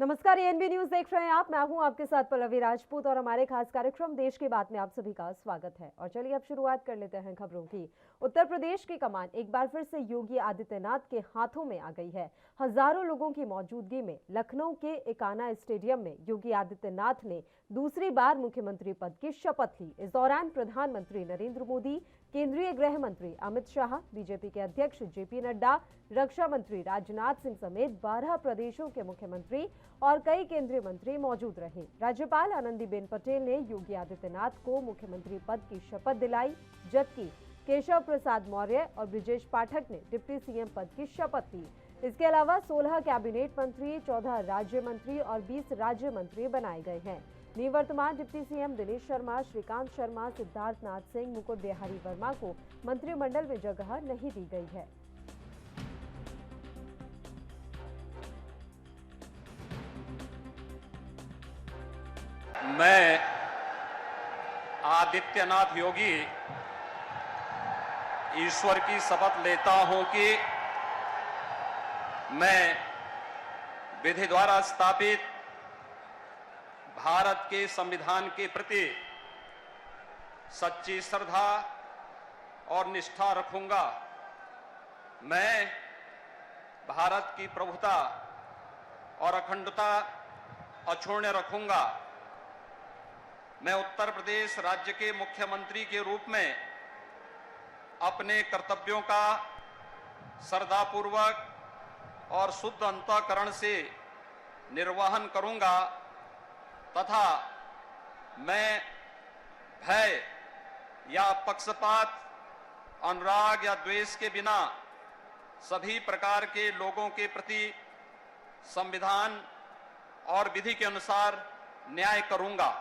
नमस्कार, ANB news देख रहे हैं आप। मैं हूं आपके साथ पल्लवी राजपूत और हमारे खास कार्यक्रम देश की बात में आप सभी का स्वागत है। और चलिए अब शुरुआत कर लेते हैं खबरों की। उत्तर प्रदेश की कमान एक बार फिर से योगी आदित्यनाथ के हाथों में आ गई है। हजारों लोगों की मौजूदगी में लखनऊ के एकाना स्टेडियम में योगी आदित्यनाथ ने दूसरी बार मुख्यमंत्री पद की शपथ ली। इस दौरान प्रधानमंत्री नरेंद्र मोदी, केंद्रीय गृह मंत्री अमित शाह, बीजेपी के अध्यक्ष जेपी नड्डा, रक्षा मंत्री राजनाथ सिंह समेत 12 प्रदेशों के मुख्यमंत्री और कई केंद्रीय मंत्री मौजूद रहे। राज्यपाल आनंदीबेन पटेल ने योगी आदित्यनाथ को मुख्यमंत्री पद की शपथ दिलाई, जबकि केशव प्रसाद मौर्य और ब्रिजेश पाठक ने डिप्टी सीएम पद की शपथ ली। इसके अलावा 16 कैबिनेट मंत्री, 14 राज्य मंत्री और 20 राज्य मंत्री बनाए गए हैं। निवर्तमान डिप्टी सीएम दिनेश शर्मा, श्रीकांत शर्मा, सिद्धार्थ नाथ सिंह, मुकुट बिहारी वर्मा को मंत्रिमंडल में जगह नहीं दी गई है। मैं आदित्यनाथ योगी ईश्वर की शपथ लेता हूं कि मैं विधि द्वारा स्थापित भारत के संविधान के प्रति सच्ची श्रद्धा और निष्ठा रखूंगा। मैं भारत की प्रभुता और अखंडता अक्षुण्ण रखूंगा। मैं उत्तर प्रदेश राज्य के मुख्यमंत्री के रूप में अपने कर्तव्यों का श्रद्धापूर्वक और शुद्ध अंतःकरण से निर्वहन करूंगा तथा मैं भय या पक्षपात, अनुराग या द्वेष के बिना सभी प्रकार के लोगों के प्रति संविधान और विधि के अनुसार न्याय करूंगा।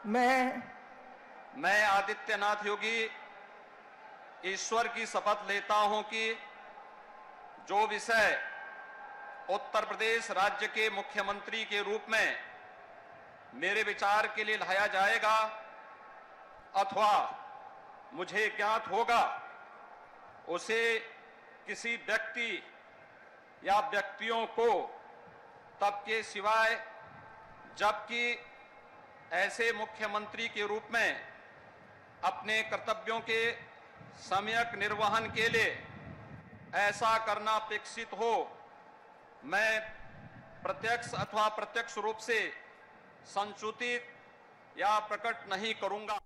मैं आदित्यनाथ योगी ईश्वर की शपथ लेता हूं कि जो विषय उत्तर प्रदेश राज्य के मुख्यमंत्री के रूप में मेरे विचार के लिए लाया जाएगा अथवा मुझे ज्ञात होगा, उसे किसी व्यक्ति या व्यक्तियों को तब के सिवाय जबकि ऐसे मुख्यमंत्री के रूप में अपने कर्तव्यों के सम्यक निर्वहन के लिए ऐसा करना अपेक्षित हो, मैं प्रत्यक्ष अथवा अप्रत्यक्ष रूप से संसूचित या प्रकट नहीं करूंगा।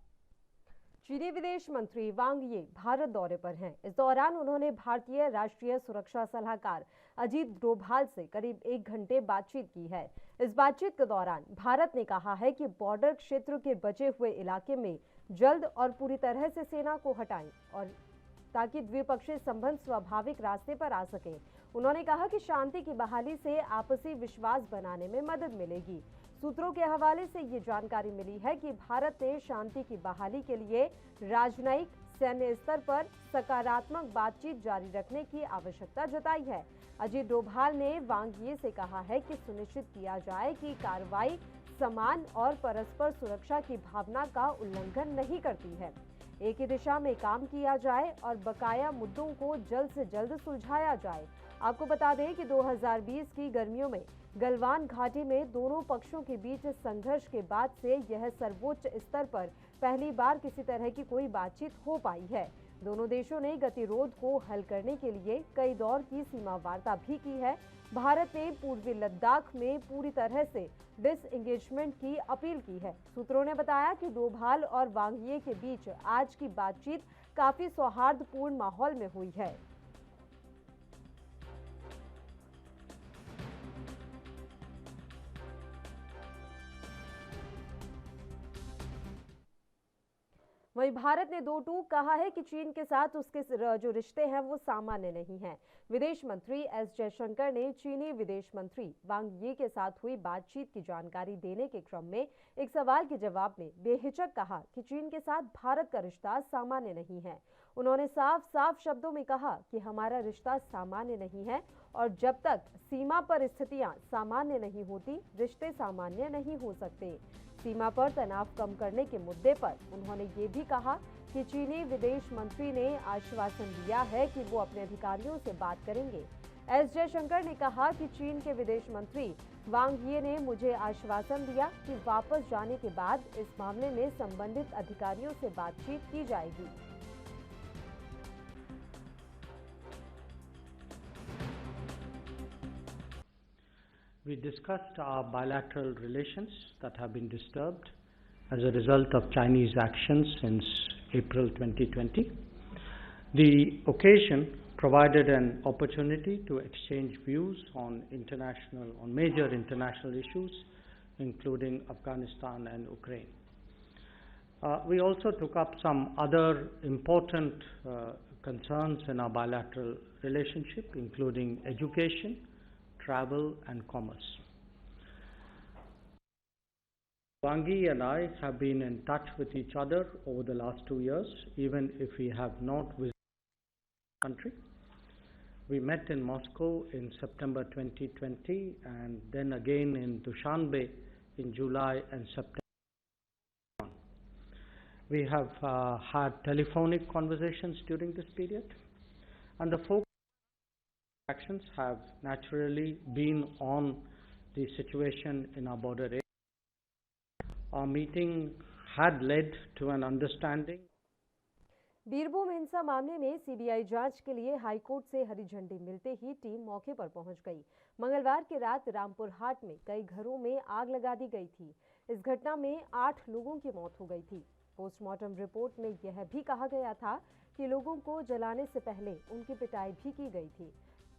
चीनी विदेश मंत्री वांग यी भारत दौरे पर हैं। इस दौरान उन्होंने भारतीय राष्ट्रीय सुरक्षा सलाहकार अजीत डोभाल से करीब 1 घंटे बातचीत की है। इस बातचीत के दौरान भारत ने कहा है कि बॉर्डर क्षेत्र के बचे हुए इलाके में जल्द और पूरी तरह से सेना को हटाएं और ताकि द्विपक्षीय संबंध स्वाभाविक रास्ते पर आ सके। उन्होंने कहा कि शांति की बहाली से आपसी विश्वास बनाने में मदद मिलेगी। सूत्रों के हवाले से ये जानकारी मिली है कि भारत ने शांति की बहाली के लिए राजनयिक, सैन्य स्तर पर सकारात्मक बातचीत जारी रखने की आवश्यकता जताई है। अजीत डोभाल ने वांग यी से कहा है कि सुनिश्चित किया जाए कि कार्रवाई समान और परस्पर सुरक्षा की भावना का उल्लंघन नहीं करती है। एक ही दिशा में काम किया जाए और बकाया मुद्दों को जल्द से जल्द सुलझाया जाए। आपको बता दें कि 2020 की गर्मियों में गलवान घाटी में दोनों पक्षों के बीच संघर्ष के बाद से यह सर्वोच्च स्तर पर पहली बार किसी तरह की कोई बातचीत हो पाई है। दोनों देशों ने गतिरोध को हल करने के लिए कई दौर की सीमा वार्ता भी की है। भारत ने पूर्वी लद्दाख में पूरी तरह से डिसएंगेजमेंट की अपील की है। सूत्रों ने बताया कि डोभाल और वांग यी के बीच आज की बातचीत काफी सौहार्दपूर्ण माहौल में हुई है। वहीं भारत ने दो टूक कहा है कि चीन के साथ उसके जो रिश्ते हैं वो सामान्य नहीं हैं। विदेश मंत्री एस जयशंकर ने चीनी विदेश मंत्री वांग यी के साथ हुई बातचीत की जानकारी देने के क्रम में एक सवाल के जवाब में बेहिचक कहा कि चीन के साथ भारत का रिश्ता सामान्य नहीं है। उन्होंने साफ साफ शब्दों में कहा कि हमारा रिश्ता सामान्य नहीं है और जब तक सीमा पर स्थितियां सामान्य नहीं होती, रिश्ते सामान्य नहीं हो सकते। सीमा पर तनाव कम करने के मुद्दे पर उन्होंने ये भी कहा कि चीनी विदेश मंत्री ने आश्वासन दिया है कि वो अपने अधिकारियों से बात करेंगे। एस जयशंकर ने कहा कि चीन के विदेश मंत्री वांग यी ने मुझे आश्वासन दिया कि वापस जाने के बाद इस मामले में संबंधित अधिकारियों से बातचीत की जाएगी। We discussed our bilateral relations that have been disturbed as a result of Chinese actions since April 2020. The occasion provided an opportunity to exchange views on major international issues, including Afghanistan and Ukraine. We also took up some other important concerns in our bilateral relationship, including education, travel and commerce. Wang Yi and I have been in touch with each other over the last 2 years, even if we have not visited the country. We met in Moscow in September 2020 and then again in Dushanbe in July and September. We have had telephonic conversations during this period, and the focus actions have naturally been on the situation in our border area. Our meeting had led to an understanding. Birbhum हिंसा मामले में CBI जांच के लिए high court से हरी झंडी मिलते ही team मौके पर पहुंच गई। मंगलवार की रात रामपुर हाट में कई घरों में आग लगा दी गई थी। इस घटना में 8 लोगों की मौत हो गई थी। पोस्टमार्टम रिपोर्ट में यह भी कहा गया था कि लोगों को जलाने से पहले उनकी पिटाई भी की गई थी।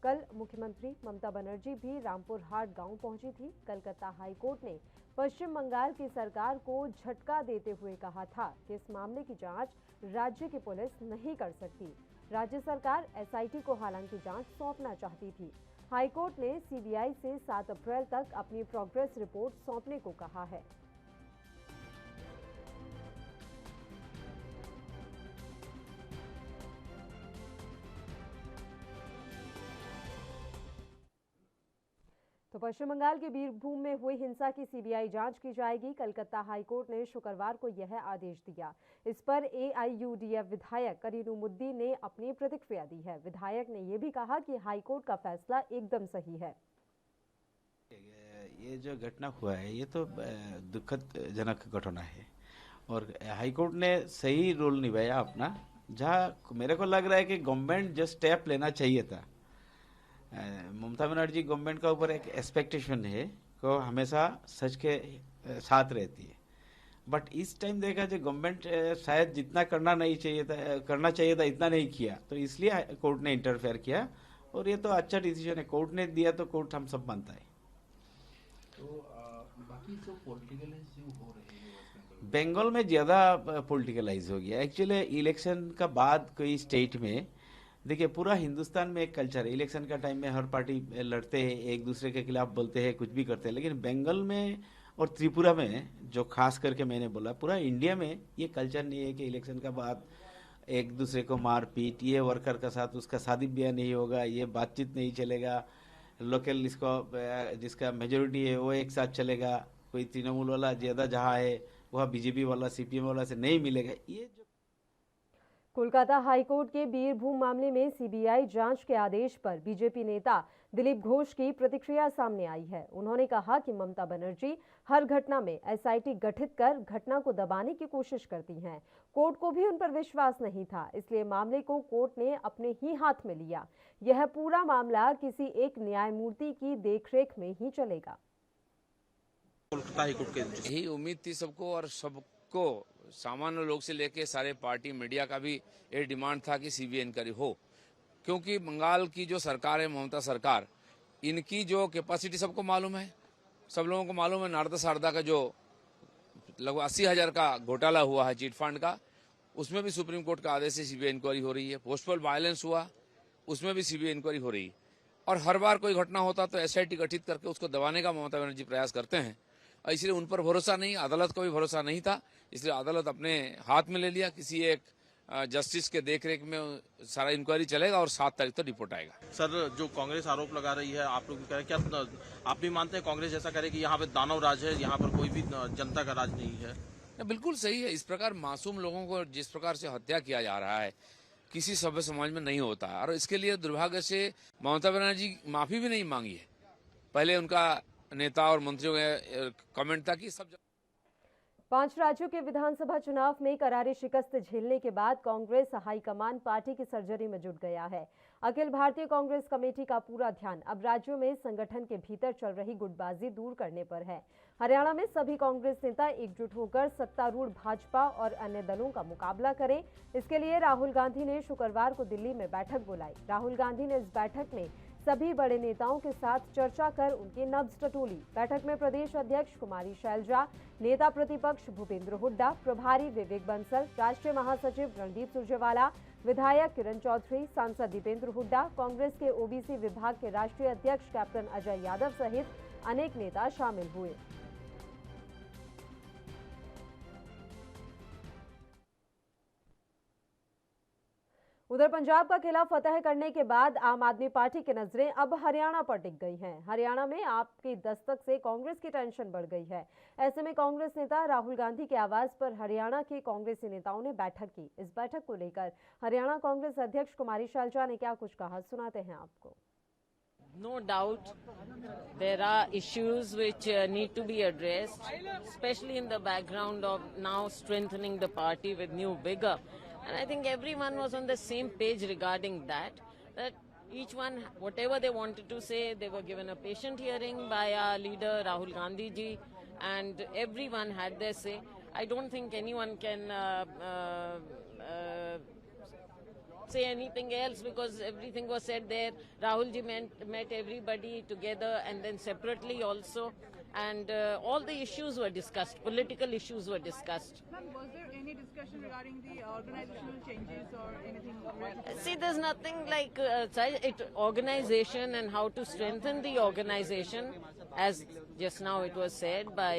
कल मुख्यमंत्री ममता बनर्जी भी रामपुर हाट गांव पहुंची थी। कलकत्ता हाईकोर्ट ने पश्चिम बंगाल की सरकार को झटका देते हुए कहा था कि इस मामले की जांच राज्य की पुलिस नहीं कर सकती। राज्य सरकार एसआईटी को हालांकि जांच सौंपना चाहती थी। हाईकोर्ट ने सीबीआई से 7 अप्रैल तक अपनी प्रोग्रेस रिपोर्ट सौंपने को कहा है। तो पश्चिम बंगाल के बीरभूम में हुई हिंसा की सीबीआई जांच की जाएगी। कलकत्ता हाईकोर्ट ने शुक्रवार को यह आदेश दिया। इस पर एआईयूडीएफ विधायक करीमुद्दीन ने अपनी प्रतिक्रिया दी है। विधायक ने यह भी कहा कि हाईकोर्ट का फैसला एकदम सही है। ये जो घटना हुआ है ये तो दुखदजनक घटना है और हाईकोर्ट ने सही रोल निभाया अपना। जहाँ मेरे को लग रहा है कि गवर्नमेंट जो स्टेप लेना चाहिए था, ममता बनर्जी गवर्नमेंट का ऊपर एक एक्सपेक्टेशन है को हमेशा सच के साथ रहती है, बट इस टाइम देखा जो गवर्नमेंट शायद जितना करना चाहिए था इतना नहीं किया, तो इसलिए कोर्ट ने इंटरफेयर किया और ये तो अच्छा डिसीजन है। कोर्ट ने दिया तो कोर्ट हम सब मानता है। तो बाकी जो पॉलिटिकलाइज जो हो रहे हैं बंगाल में ज़्यादा पॉलिटिकलाइज हो गया। एक्चुअली इलेक्शन का बाद कोई स्टेट में देखिए, पूरा हिंदुस्तान में एक कल्चर है, इलेक्शन का टाइम में हर पार्टी लड़ते हैं, एक दूसरे के खिलाफ बोलते हैं, कुछ भी करते हैं। लेकिन बंगाल में और त्रिपुरा में जो खास करके मैंने बोला, पूरा इंडिया में ये कल्चर नहीं है कि इलेक्शन का बाद एक दूसरे को मार पीट, ये वर्कर का साथ उसका शादी ब्याह नहीं होगा, ये बातचीत नहीं चलेगा, लोकल इसको जिसका मेजोरिटी है वो एक साथ चलेगा, कोई तृणमूल वाला ज़्यादा जहाँ है वह बीजेपी वाला सीपीएम वाला से नहीं मिलेगा। ये जो कोलकाता हाईकोर्ट के बीरभूम मामले में सीबीआई जांच के आदेश पर बीजेपी नेता दिलीप घोष की प्रतिक्रिया सामने आई है। उन्होंने कहा कि ममता बनर्जी हर घटना में एसआईटी गठित कर घटना को दबाने की कोशिश करती हैं। कोर्ट को भी उन पर विश्वास नहीं था, इसलिए मामले को कोर्ट ने अपने ही हाथ में लिया। यह पूरा मामला किसी एक न्यायमूर्ति की देखरेख में ही चलेगा। कोलकाता हाईकोर्ट के यही उम्मीद थी सबको, और सबको सामान्य लोग से लेके सारे पार्टी मीडिया का भी ये डिमांड था कि सीबीआई इंक्वायरी हो, क्योंकि बंगाल की जो सरकार है ममता सरकार, इनकी जो कैपेसिटी सबको मालूम है, सब लोगों को मालूम है। नारदा शारदा का जो लगभग 80,000 का घोटाला हुआ है चिट फंड का, उसमें भी सुप्रीम कोर्ट का आदेश से सीबीआई इंक्वायरी हो रही है। पोस्टल वायलेंस हुआ, उसमें भी सीबीआई इंक्वायरी हो रही है। और हर बार कोई घटना होता तो एसआईटी गठित करके उसको दबाने का ममता बनर्जी प्रयास करते हैं। इसलिए उन पर भरोसा नहीं, अदालत को भी भरोसा नहीं था, इसलिए अदालत अपने हाथ में ले लिया। किसी एक जस्टिस के देखरेख में सारा इंक्वायरी चलेगा और 7 तारीख तो रिपोर्ट आएगा। सर, जो कांग्रेस आरोप लगा रही है, आप लोग भी कह रहे हैं, क्या आप भी मानते हैं कांग्रेस जैसा करे कि यहाँ पे दानव राज है, यहाँ पर कोई भी जनता का राज नहीं है? बिल्कुल सही है। इस प्रकार मासूम लोगों को जिस प्रकार से हत्या किया जा रहा है, किसी सभ्य समाज में नहीं होता है। और इसके लिए दुर्भाग्य से ममता बनर्जी माफी भी नहीं मांगी है। पहले उनका नेता और मंत्रियों का कमेंट था कि सब 5 राज्यों के विधानसभा चुनाव में करारी शिकस्त झेलने के बाद कांग्रेस हाईकमान पार्टी की सर्जरी में जुट गया है। अखिल भारतीय कांग्रेस कमेटी का पूरा ध्यान अब राज्यों में संगठन के भीतर चल रही गुटबाजी दूर करने पर है। हरियाणा में सभी कांग्रेस नेता एकजुट होकर सत्तारूढ़ भाजपा और अन्य दलों का मुकाबला करें, इसके लिए राहुल गांधी ने शुक्रवार को दिल्ली में बैठक बुलाई। राहुल गांधी ने इस बैठक में सभी बड़े नेताओं के साथ चर्चा कर उनकी नब्ज टटोली। बैठक में प्रदेश अध्यक्ष कुमारी शैलजा, नेता प्रतिपक्ष भूपेंद्र हुड्डा, प्रभारी विवेक बंसल, राष्ट्रीय महासचिव रणदीप सुरजेवाला, विधायक किरण चौधरी, सांसद दीपेंद्र हुड्डा, कांग्रेस के ओबीसी विभाग के राष्ट्रीय अध्यक्ष कैप्टन अजय यादव सहित अनेक नेता शामिल हुए। उधर पंजाब का किला फतह करने के बाद आम आदमी पार्टी की नजरें अब हरियाणा पर टिक गई हैं। हरियाणा में आपकी दस्तक से कांग्रेस की टेंशन बढ़ गई है। ऐसे में कांग्रेस नेता राहुल गांधी के आवाज पर हरियाणा के कांग्रेसी नेताओं ने बैठक की। इस बैठक को लेकर हरियाणा कांग्रेस अध्यक्ष कुमारी शैलजा ने क्या कुछ कहा, सुनाते हैं आपको। No doubt, there are issues which need to be addressed, especially in the background of now strengthening the party with new vigor. And I think everyone was on the same page regarding that each one, whatever they wanted to say, they were given a patient hearing by our leader Rahul Gandhi ji, and everyone had their say. I don't think anyone can say anything else because everything was said there. Rahul ji met everybody together and then separately also, and all the issues were discussed, political issues were discussed. Ma'am, was there any discussion regarding the organizational changes or anything? See, there's nothing like organization and how to strengthen the organization, as just now it was said by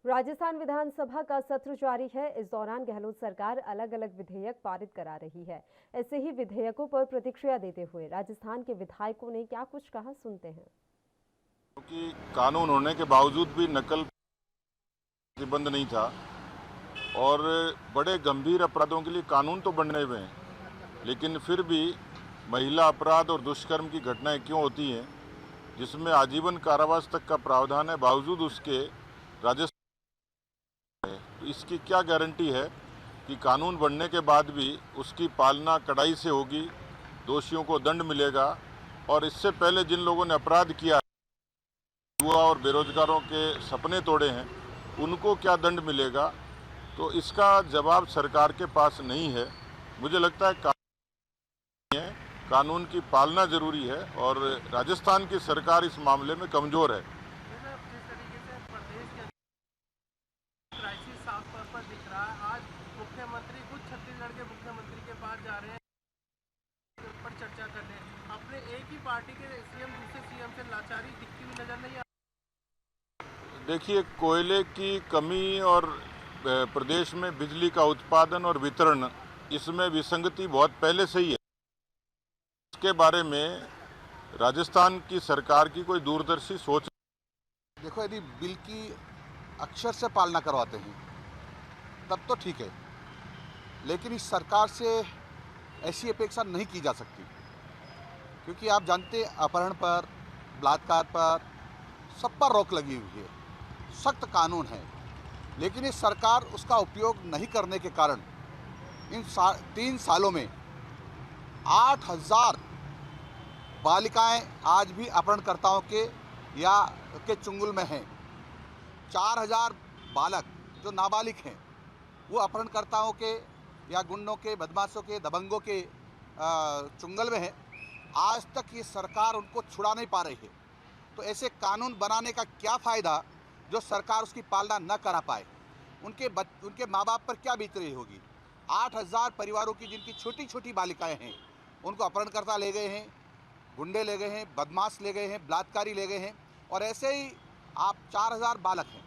Rajasthan विधानसभा का सत्र जारी है। इस दौरान गहलोत सरकार अलग अलग विधेयक पारित करा रही है। ऐसे ही विधेयकों पर प्रतिक्रिया देते हुए राजस्थान के विधायकों ने क्या कुछ कहा, सुनते हैं। क्योंकि कानून होने के बावजूद भी नकल प्रतिबंध नहीं था और बड़े गंभीर अपराधों के लिए कानून तो बनने हुए हैं, लेकिन फिर भी महिला अपराध और दुष्कर्म की घटनाएं क्यों होती हैं जिसमें आजीवन कारावास तक का प्रावधान है, बावजूद उसके राजस्थान इसकी क्या गारंटी है कि कानून बनने के बाद भी उसकी पालना कड़ाई से होगी, दोषियों को दंड मिलेगा। और इससे पहले जिन लोगों ने अपराध किया, युवा और बेरोजगारों के सपने तोड़े हैं, उनको क्या दंड मिलेगा? तो इसका जवाब सरकार के पास नहीं है। मुझे लगता है कानून की पालना जरूरी है और राजस्थान की सरकार इस मामले में कमजोर है। मुख्यमंत्री खुद छत्तीसगढ़ के मुख्यमंत्री के पास जा रहे हैं पर चर्चा करने, अपने एक ही पार्टी के सीएम दूसरे सीएम से लाचारी दिखती हुई नजर नहीं आ रही। देखिए, कोयले की कमी और प्रदेश में बिजली का उत्पादन और वितरण, इसमें विसंगति बहुत पहले से ही है। इसके बारे में राजस्थान की सरकार की कोई दूरदर्शी सोच। देखो, यदि बिल की अक्षर से पालना करवाते हैं तब तो ठीक है, लेकिन इस सरकार से ऐसी अपेक्षा नहीं की जा सकती, क्योंकि आप जानते हैं अपहरण पर, बलात्कार पर सब पर रोक लगी हुई है, सख्त कानून है, लेकिन इस सरकार उसका उपयोग नहीं करने के कारण इन 3 सालों में 8000 बालिकाएं आज भी अपहरणकर्ताओं के चुंगल में हैं। 4000 बालक जो नाबालिग हैं वो अपहरणकर्ताओं के या गुंडों के, बदमाशों के, दबंगों के चुंगल में है। आज तक ये सरकार उनको छुड़ा नहीं पा रही है। तो ऐसे कानून बनाने का क्या फ़ायदा जो सरकार उसकी पालना न करा पाए? उनके माँ बाप पर क्या बीत रही होगी? 8000 परिवारों की जिनकी छोटी छोटी बालिकाएं हैं, उनको अपहरणकर्ता ले गए हैं, गुंडे ले गए हैं, बदमाश ले गए हैं, बलात्कारी ले गए हैं। और ऐसे ही आप 4000 बालक हैं,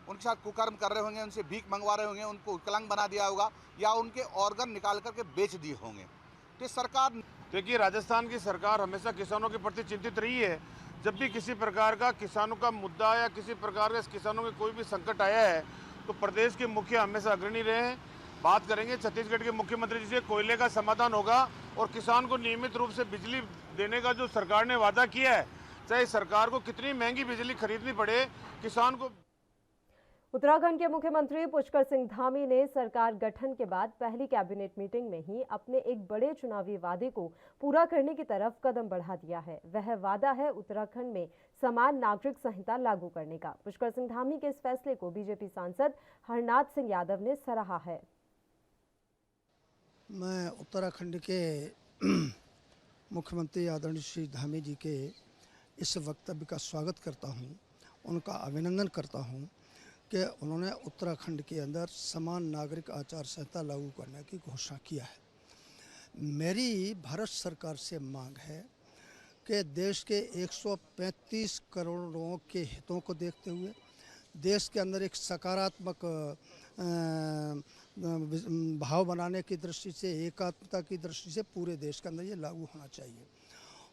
उनके साथ कुकर्म कर रहे होंगे, उनसे भीख मंगवा रहे होंगे, उनको विकलांग बना दिया होगा या उनके ऑर्गन निकाल करके बेच दिए होंगे। तो सरकार, देखिए, राजस्थान की सरकार हमेशा किसानों के प्रति चिंतित रही है। जब भी किसी प्रकार का किसानों का मुद्दा या किसी प्रकार का किसानों के कोई भी संकट आया है तो प्रदेश के मुखिया हमेशा अग्रणी रहे हैं। बात करेंगे छत्तीसगढ़ के मुख्यमंत्री जी से, कोयले का समाधान होगा और किसान को नियमित रूप से बिजली देने का जो सरकार ने वादा किया है, चाहे सरकार को कितनी महंगी बिजली खरीदनी पड़े, किसान को। उत्तराखंड के मुख्यमंत्री पुष्कर सिंह धामी ने सरकार गठन के बाद पहली कैबिनेट मीटिंग में ही अपने एक बड़े चुनावी वादे को पूरा करने की तरफ कदम बढ़ा दिया है। वह वादा है उत्तराखंड में समान नागरिक संहिता लागू करने का। पुष्कर सिंह धामी के इस फैसले को बीजेपी सांसद हरनाथ सिंह यादव ने सराहा है। मैं उत्तराखंड के मुख्यमंत्री आदरणीय श्री धामी जी के इस वक्तव्य का स्वागत करता हूं, उनका अभिनंदन करता हूं कि उन्होंने उत्तराखंड के अंदर समान नागरिक आचार संहिता लागू करने की घोषणा किया है। मेरी भारत सरकार से मांग है कि देश के 135 करोड़ लोगों के हितों को देखते हुए देश के अंदर एक सकारात्मक भाव बनाने की दृष्टि से, एकात्मता की दृष्टि से पूरे देश के अंदर ये लागू होना चाहिए।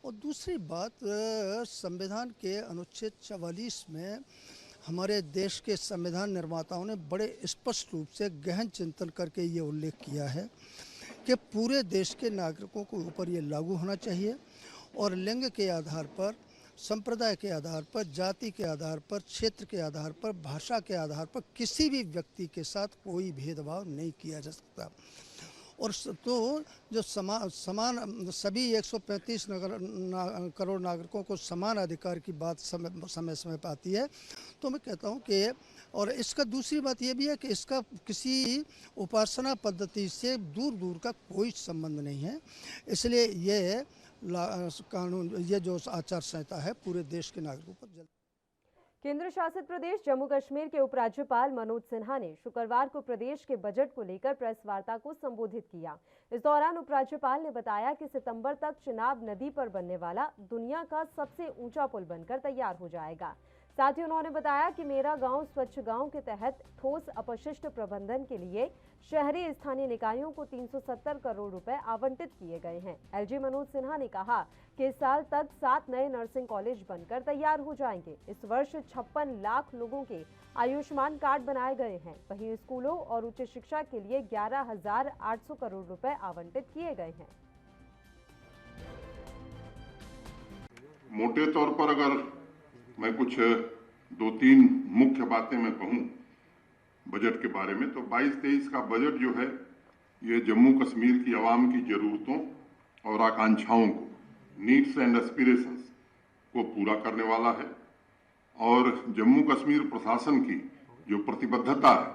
और दूसरी बात, संविधान के अनुच्छेद 44 में हमारे देश के संविधान निर्माताओं ने बड़े स्पष्ट रूप से गहन चिंतन करके ये उल्लेख किया है कि पूरे देश के नागरिकों के ऊपर ये लागू होना चाहिए और लिंग के आधार पर, संप्रदाय के आधार पर, जाति के आधार पर, क्षेत्र के आधार पर, भाषा के आधार पर किसी भी व्यक्ति के साथ कोई भेदभाव नहीं किया जा सकता। और तो जो समान सभी 135 करोड़ नागरिकों को समान अधिकार की बात समय समय पर आती है, तो मैं कहता हूं कि, और इसका दूसरी बात ये भी है कि इसका किसी उपासना पद्धति से दूर दूर का कोई संबंध नहीं है। इसलिए ये कानून, ये जो आचार संहिता है पूरे देश के नागरिकों पर। केंद्र शासित प्रदेश जम्मू कश्मीर के उपराज्यपाल मनोज सिन्हा ने शुक्रवार को प्रदेश के बजट को लेकर प्रेस वार्ता को संबोधित किया। इस दौरान उपराज्यपाल ने बताया कि सितंबर तक चिनाब नदी पर बनने वाला दुनिया का सबसे ऊंचा पुल बनकर तैयार हो जाएगा। साथ ही उन्होंने बताया कि मेरा गांव स्वच्छ गांव के तहत ठोस अपशिष्ट प्रबंधन के लिए शहरी स्थानीय निकायों को 370 करोड़ रुपए आवंटित किए गए हैं। एलजी मनोज सिन्हा ने कहा कि इस साल तक 7 नए नर्सिंग कॉलेज बनकर तैयार हो जाएंगे। इस वर्ष 56 लाख लोगों के आयुष्मान कार्ड बनाए गए हैं। वहीं स्कूलों और उच्च शिक्षा के लिए 11,800 करोड़ रुपए आवंटित किए गए हैं। मोटे तौर पर अगर मैं कुछ 2-3 मुख्य बातें मैं कहूं बजट के बारे में, तो 22-23 का बजट जो है ये जम्मू कश्मीर की आवाम की जरूरतों और आकांक्षाओं को, नीड्स एंड एस्पिरेशंस को पूरा करने वाला है। और जम्मू कश्मीर प्रशासन की जो प्रतिबद्धता है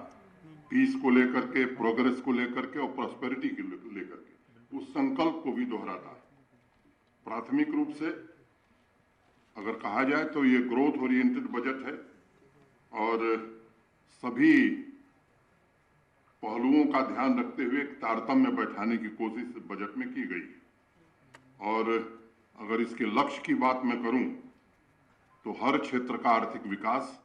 पीस को लेकर के, प्रोग्रेस को लेकर के और प्रॉस्पेरिटी को लेकर के, उस संकल्प को भी दोहराता है। प्राथमिक रूप से अगर कहा जाए तो ये ग्रोथ ओरिएंटेड बजट है और सभी पहलुओं का ध्यान रखते हुए एक तारतम्य बैठाने की कोशिश बजट में की गई है। और अगर इसके लक्ष्य की बात मैं करूं तो हर क्षेत्र का आर्थिक विकास।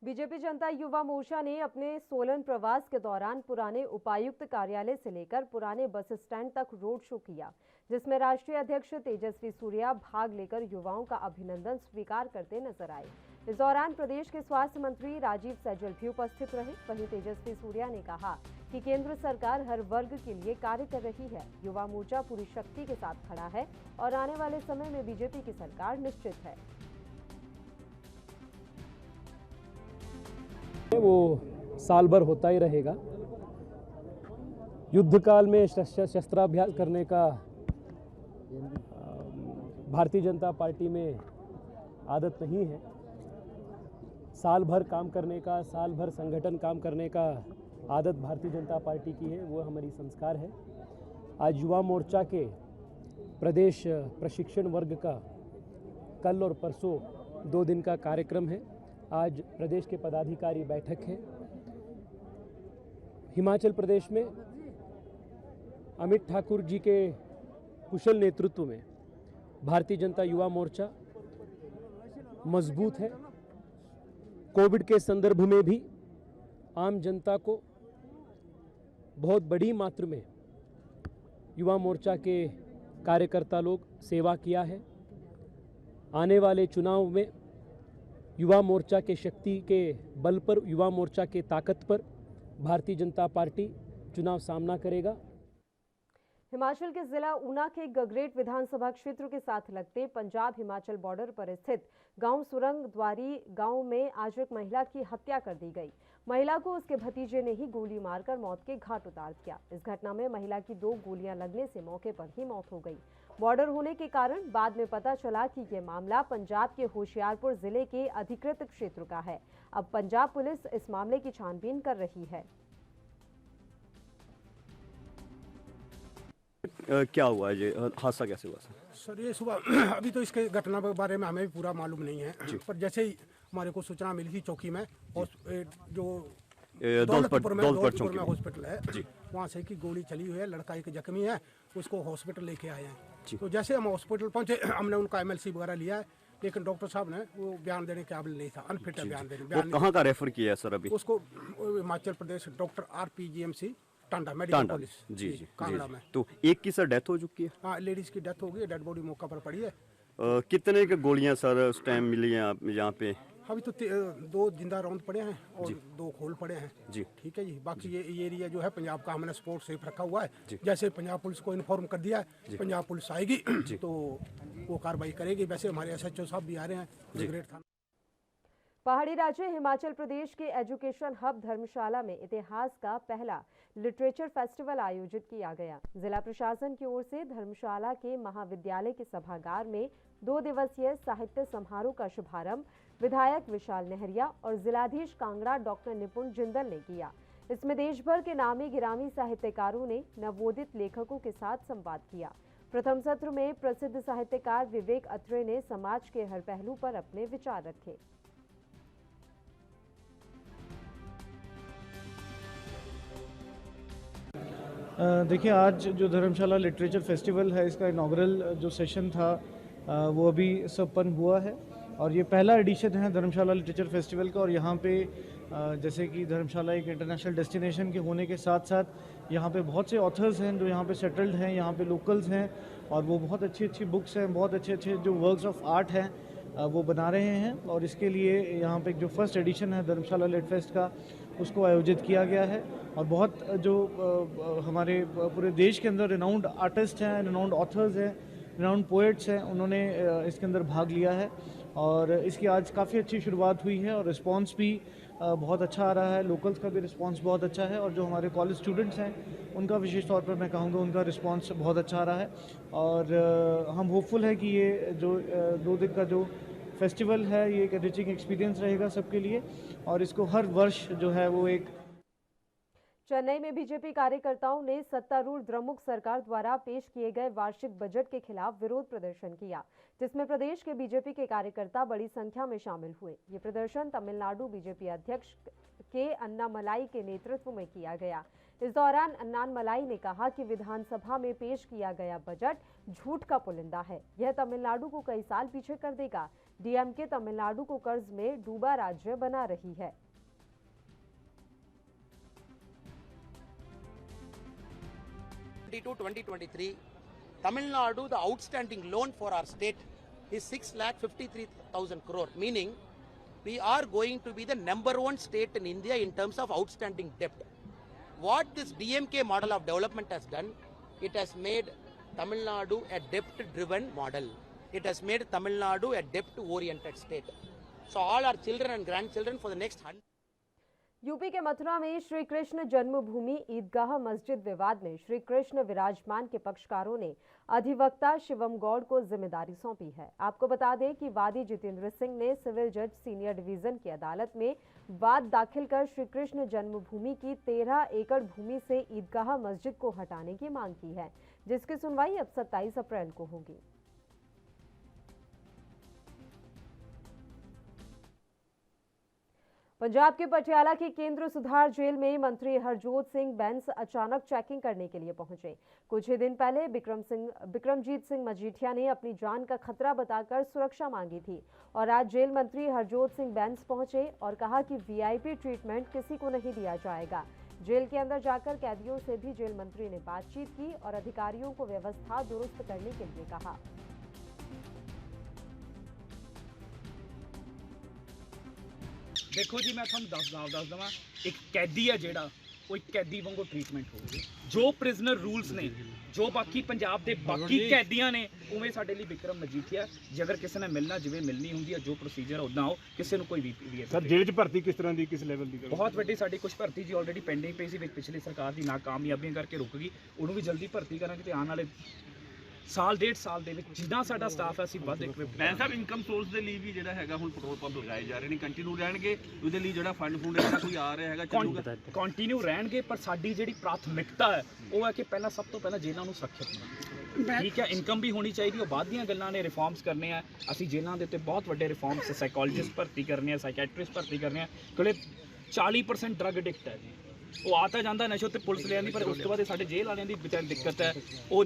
बीजेपी जनता युवा मोर्चा ने अपने सोलन प्रवास के दौरान पुराने उपायुक्त कार्यालय से लेकर पुराने बस स्टैंड तक रोड शो किया, जिसमें राष्ट्रीय अध्यक्ष तेजस्वी सूर्या भाग लेकर युवाओं का अभिनंदन स्वीकार करते नजर आए। इस दौरान प्रदेश के स्वास्थ्य मंत्री राजीव सैजल भी उपस्थित रहे। वहीं तेजस्वी सूर्या ने कहा कि केंद्र सरकार हर वर्ग के लिए कार्य कर रही है। युवा मोर्चा पूरी शक्ति के साथ खड़ा है और आने वाले समय में बीजेपी की सरकार निश्चित है। वो साल भर होता ही रहेगा। युद्ध काल में शस्त्राभ्यास करने का भारतीय जनता पार्टी में आदत नहीं है। साल भर काम करने का, साल भर संगठन काम करने का आदत भारतीय जनता पार्टी की है, वो हमारी संस्कार है। आज युवा मोर्चा के प्रदेश प्रशिक्षण वर्ग का कल और परसों 2 दिन का कार्यक्रम है। आज प्रदेश के पदाधिकारी बैठक है। हिमाचल प्रदेश में अमित ठाकुर जी के कुशल नेतृत्व में भारतीय जनता युवा मोर्चा मजबूत है। कोविड के संदर्भ में भी आम जनता को बहुत बड़ी मात्रा में युवा मोर्चा के कार्यकर्ता लोग सेवा किया है। आने वाले चुनाव में युवा मोर्चा के शक्ति के बल पर, युवा मोर्चा के ताकत पर भारतीय जनता पार्टी चुनाव सामना करेगा। हिमाचल के जिला ऊना के गगरेट विधानसभा क्षेत्र के साथ लगते पंजाब हिमाचल बॉर्डर पर स्थित गांव सुरंग द्वारी गांव में आज एक महिला की हत्या कर दी गई। महिला को उसके भतीजे ने ही गोली मारकर मौत के घाट उतार दिया। इस घटना में महिला की 2 गोलियां लगने से मौके पर ही मौत हो गई। बॉर्डर होने के कारण बाद में पता चला कि यह मामला पंजाब के होशियारपुर जिले के अधिकृत क्षेत्र का है। अब पंजाब पुलिस इस मामले की छानबीन कर रही है। क्या हुआ ये हादसा कैसे हुआ सर? ये सुबह अभी तो इसके घटना के बारे में हमें भी पूरा मालूम नहीं है, पर जैसे ही हमारे को सूचना मिली थी चौकी में और जो दौलतपुर में हॉस्पिटल है वहाँ से की गोली चली हुई है, लड़का एक जख्मी है, उसको हॉस्पिटल लेके आए हैं। तो जैसे हम हॉस्पिटल पहुँचे हमने उनका MLC वगैरह लिया है, लेकिन डॉक्टर साहब ने वो बयान देने के काबिल नहीं था, अनफिट है बयान देने। कहाँ का रेफर किया है सर अभी? उसको Himachal Pradesh doctor RPGMC Tanda medical college जी कांगड़ा में। तो एक की सर डेथ हो चुकी है? हाँ, लेडीज की डेथ हो गई, डेड बॉडी मौका पर पड़ी है। कितने के गोलियां सर उस टाइम मिली हैं यहाँ पे? अभी तो 2 जिंदा राउंड पड़े हैं और 2 खोल पड़े हैं जी। ठीक है जी। बाकी ये एरिया जो है पंजाब का हमने स्पोर्ट सेफ रखा हुआ है। जैसे पंजाब पुलिस को इन्फॉर्म कर दिया है, पंजाब पुलिस आएगी तो वो कार्रवाई करेगी। वैसे हमारे SHO साहब भी आ रहे हैं ग्रेट थाना। पहाड़ी राज्य हिमाचल प्रदेश के एजुकेशन हब धर्मशाला में इतिहास का पहला लिटरेचर फेस्टिवल आयोजित किया गया। जिला प्रशासन की ओर से धर्मशाला के महाविद्यालय के सभागार में 2 दिवसीय साहित्य समारोह का शुभारंभ विधायक विशाल नेहरिया और जिलाधीश कांगड़ा डॉक्टर निपुण जिंदल ने किया। इसमें देश भर के नामी गिरामी साहित्यकारों ने नवोदित लेखकों के साथ संवाद किया। प्रथम सत्र में प्रसिद्ध साहित्यकार विवेक अत्रेय ने समाज के हर पहलू पर अपने विचार रखे। देखिए, आज जो धर्मशाला लिटरेचर फेस्टिवल है इसका इनॉग्रल जो सेशन था वो अभी संपन्न हुआ है और ये पहला एडिशन है धर्मशाला लिटरेचर फेस्टिवल का। और यहाँ पे जैसे कि धर्मशाला एक इंटरनेशनल डेस्टिनेशन के होने के साथ साथ यहाँ पे बहुत से ऑथर्स हैं जो यहाँ पे सेटल्ड हैं, यहाँ पे लोकल्स हैं और वो बहुत अच्छी अच्छी बुक्स हैं, बहुत अच्छे अच्छे जो वर्क्स ऑफ आर्ट हैं वो बना रहे हैं। और इसके लिए यहाँ पे जो फर्स्ट एडिशन है धर्मशाला लिट फेस्ट का उसको आयोजित किया गया है और बहुत जो हमारे पूरे देश के अंदर रिनाउंड आर्टिस्ट हैं, रिनाउंड ऑथर्स हैं, रिनाउंड पोएट्स हैं, उन्होंने इसके अंदर भाग लिया है और इसकी आज काफ़ी अच्छी शुरुआत हुई है और रिस्पांस भी बहुत अच्छा आ रहा है। लोकल्स का भी रिस्पांस बहुत अच्छा है और जो हमारे कॉलेज स्टूडेंट्स हैं उनका विशेष तौर पर मैं कहूँगा उनका रिस्पांस बहुत अच्छा आ रहा है। और हम होपफुल है कि ये जो 2 दिन का जो फेस्टिवल है ये एक एनरिचिंग एक्सपीरियंस रहेगा सबके लिए और इसको हर वर्ष जो है वो एक। चेन्नई में बीजेपी कार्यकर्ताओं ने सत्तारूढ़ द्रमुक सरकार द्वारा पेश किए गए वार्षिक बजट के खिलाफ विरोध प्रदर्शन किया, जिसमें प्रदेश के बीजेपी के कार्यकर्ता बड़ी संख्या में शामिल हुए। ये प्रदर्शन तमिलनाडु बीजेपी अध्यक्ष के अन्नामलाई के नेतृत्व में किया गया। इस दौरान अन्नामलाई ने कहा कि विधानसभा में पेश किया गया बजट झूठ का पुलिंदा है। यह तमिलनाडु को कई साल पीछे कर देगा। DMK तमिलनाडु को कर्ज में डूबा राज्य बना रही है। To 2023, Tamil Nadu, the outstanding loan for our state is 6,53,000 crore, meaning we are going to be the #1 state in India in terms of outstanding debt. What this DMK model of development has done, it has made Tamil Nadu a debt-driven model. It has made Tamil Nadu a debt-oriented state. So all our children and grandchildren for the next 100. UP के मथुरा में श्री कृष्ण जन्मभूमि ईदगाह मस्जिद विवाद में श्री कृष्ण विराजमान के पक्षकारों ने अधिवक्ता शिवम गौड़ को जिम्मेदारी सौंपी है। आपको बता दें कि वादी जितेंद्र सिंह ने सिविल जज सीनियर डिवीजन की अदालत में वाद दाखिल कर श्री कृष्ण जन्मभूमि की 13 एकड़ भूमि से ईदगाह मस्जिद को हटाने की मांग की है, जिसकी सुनवाई अब 27 अप्रैल को होगी। पंजाब के पटियाला की केंद्र सुधार जेल में मंत्री हरजोत सिंह बैंस अचानक चेकिंग करने के लिए पहुंचे। कुछ ही दिन पहले बिक्रमजीत सिंह मजीठिया ने अपनी जान का खतरा बताकर सुरक्षा मांगी थी और आज जेल मंत्री हरजोत सिंह बैंस पहुंचे और कहा कि VIP ट्रीटमेंट किसी को नहीं दिया जाएगा। जेल के अंदर जाकर कैदियों से भी जेल मंत्री ने बातचीत की और अधिकारियों को व्यवस्था दुरुस्त करने के लिए कहा। देखो जी, मैं थोड़ा दस दवा एक कैदी है जिहड़ा कोई कैदी वांगू ट्रीटमेंट हो। जो प्रिजनर रूल्स ने जो बाकी पंजाब के बाकी कैदियां ने उवें साडे लई विक्रम मजीठिया जे अगर किसी ने मिलना जिवें मिलनी होंदी है जो प्रोसीजर उदां आओ किसी नूं कोई भी सर जेल च भर्ती किस तरह की किस लेवल की बहुत वड्डी साडी कुछ भर्ती जी ऑलरेडी पेंडिंग पई सी पिछली सरकार दी नाकामयाबियां करके रुक गई उहनूं भी जल्दी भर्ती करांगे ते आने वाले साल डेढ़ साल ਦੇ ਵਿੱਚ ਜਿੰਨਾ ਸਾਡਾ ਸਟਾਫ ਹੈ ਅਸੀਂ ਵੱਧ ਇਕਵਿਪ ਮੈਂ ਸਾਹਿਬ ਇਨਕਮ ਸੋਰਸ ਦੇ ਲਈ ਵੀ ਜਿਹੜਾ ਹੈਗਾ ਹੁਣ ਪੈਟਰੋਲ ਪੰਪ ਲਗਾਏ ਜਾ ਰਹੇ ਨੇ ਕੰਟੀਨਿਊ ਰਹਿਣਗੇ ਉਹਦੇ ਲਈ ਜਿਹੜਾ ਫੰਡ ਜਿਹੜਾ ਕੋਈ ਆ ਰਿਹਾ ਹੈਗਾ ਚੱਲੂਗਾ ਕੰਟੀਨਿਊ ਰਹਿਣਗੇ ਪਰ ਸਾਡੀ ਜਿਹੜੀ ਪ੍ਰਾਥਮਿਕਤਾ ਹੈ ਉਹ ਹੈ ਕਿ ਪਹਿਲਾਂ ਸਭ ਤੋਂ ਪਹਿਲਾਂ ਜੇਲ੍ਹਾਂ ਨੂੰ ਸੁਰੱਖਿਅਤ ਬਣਾਉਣਾ ਠੀਕ ਹੈ ਇਨਕਮ ਵੀ ਹੋਣੀ ਚਾਹੀਦੀ ਉਹ ਬਾਅਦ ਦੀਆਂ ਗੱਲਾਂ ਨੇ ਰਿਫਾਰਮਸ ਕਰਨੇ ਆ ਅਸੀਂ ਜੇਲ੍ਹਾਂ ਦੇ ਉੱਤੇ ਬਹੁਤ ਵੱਡੇ ਰਿਫਾਰਮਸ ਸਾਈਕੋਲੋਜਿਸਟ ਭਰਤੀ ਕਰਨੇ ਆ ਸਾਈਕੈਟਰਿਸਟ ਭਰਤੀ ਕਰਨੇ ਆ ਕਿਉਂਕਿ 40% ਡਰਗ ਐਡਿਕਟ ਹੈ ਜੀ ਉਹ ਆ ਤਾਂ ਜਾਂਦਾ ਨਸ਼ੇ ਤੇ ਪੁਲਿਸ ਲਿਆਂਦੀ ਪਰ ਉਸ ਤੋਂ ਬਾਅਦ ਸਾਡੇ ਜੇਲ੍ਹ ਵਾਲਿਆਂ ਦੀ ਵਿਚਾਰ ਦਿੱਕਤ है ਉਹ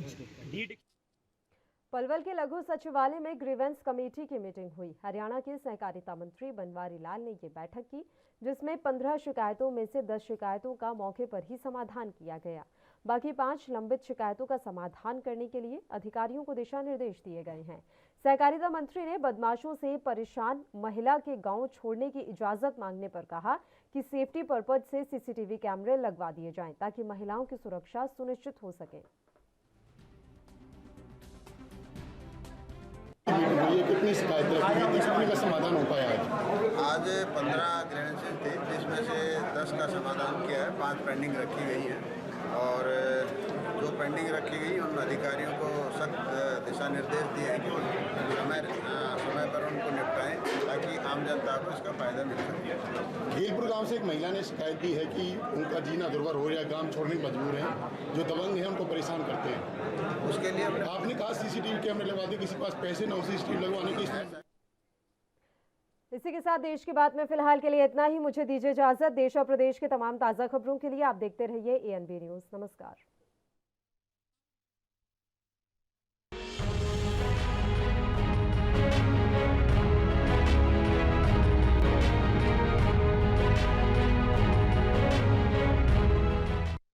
पलवल के लघु सचिवालय में ग्रीवेंस कमेटी की मीटिंग हुई। हरियाणा के सहकारिता मंत्री बनवारी लाल ने ये बैठक की जिसमें 15 शिकायतों में से 10 शिकायतों का मौके पर ही समाधान किया गया। बाकी 5 लंबित शिकायतों का समाधान करने के लिए अधिकारियों को दिशा निर्देश दिए गए हैं। सहकारिता मंत्री ने बदमाशों से परेशान महिला के गांव छोड़ने की इजाजत मांगने पर कहा कि सेफ्टी पर्पज से सीसीटीवी कैमरे लगवा दिए जाएं ताकि महिलाओं की सुरक्षा सुनिश्चित हो सके। ये कितनी शिकायतें का समाधान हो पाया आज 15 ग्रीवेंसेस थे जिसमें से 10 का समाधान किया है 5 पेंडिंग रखी गई है और जो पेंडिंग रखी गई उन अधिकारियों को सख्त दिशा निर्देश दिए हैं कि समय पर उनको निपटाएं ताकि आम जनता को इसका फायदा मिल सके। घेलपुर गांव से एक महिला ने शिकायत दी है कि उनका जीना दुर्भर हो रहा है, गांव छोड़ने की मजबूर हैं, जो दबंग हैं उनको परेशान करते हैं। उसके लिए आपने कहा सीसीटीवी कैमरे लगवा दिए, किसी के पास पैसे न हो सीसीटीवी लगवाने की। इसी के साथ देश की बात में फिलहाल के लिए इतना ही। मुझे दीजिए इजाजत। देश और प्रदेश के तमाम ताज़ा खबरों के लिए आप देखते रहिए ANB न्यूज़। नमस्कार।